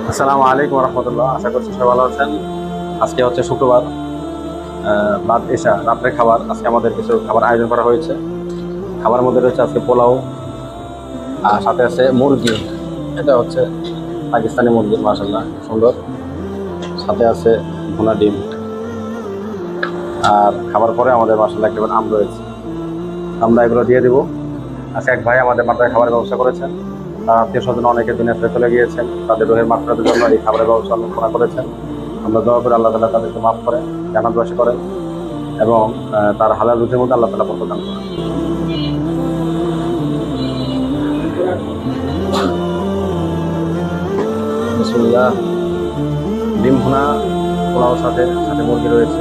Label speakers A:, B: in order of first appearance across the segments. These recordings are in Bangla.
A: আসসালামু আলাইকুম রহমতুল্লাহ। আশা করছি সবাই ভালো আছেন। আজকে হচ্ছে শুক্রবার, বাদ এশা রাত্রে খাবার। আজকে আমাদের কিছু খাবার আয়োজন করা হয়েছে। খাবারের মধ্যে রয়েছে আজকে পোলাও, আর সাথে আছে মুরগি। এটা হচ্ছে পাকিস্তানি মুরগি, মাশাআল্লাহ সুন্দর। সাথে আছে ভুনা ডিম। আর খাবার পরে আমাদের মাশাআল্লাহ একেবারে আম রয়েছে, আমরা এগুলো দিয়ে দিব। আজকে এক ভাই আমাদের মাত্রায় খাবারের ব্যবস্থা করেছেন। তার আত্মীয় স্বজন অনেকে দিনে চলে গিয়েছেন, তাদের রোহের মাত্রাদের জন্য এই খাবারের ব্যবস্থা আলোচনা করেছেন। আমরা দোয়া করে আল্লাহ তাআলা তাদেরকে মাফ করেন, জান্নাতবাসী করেন এবং তার হালাল রুজির মধ্যে আল্লাহ তাআলা বরকত দান করেন। বিসমিল্লাহ। ডিম ভুনা পোলাওর সাথে সাথে মুরগি রয়েছে।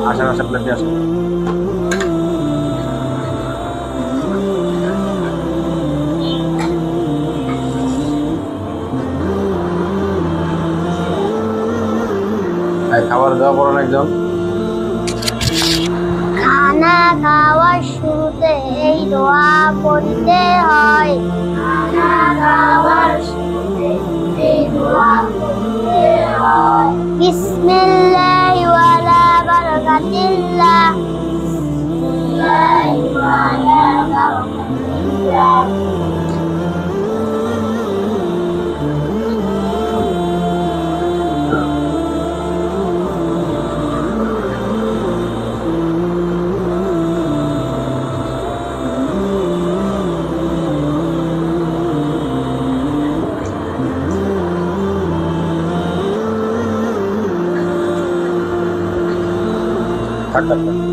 A: আসেন আসেন, প্লেটে আসেন। খাবার দেওয়া পড়েন একজন।
B: খানা খাওয়ার শুরুতে এই দোয়া পড়তে হয়। খানা খাওয়ার শুরুতে এই দোয়া পড়তে হয়। বিসমিল্লাহি ওয়ালা বারাকাতিল্লাহ। বিসমিল্লাহি ওয়ালা বারাকাতিল্লাহ।
A: থাক থাক থাক।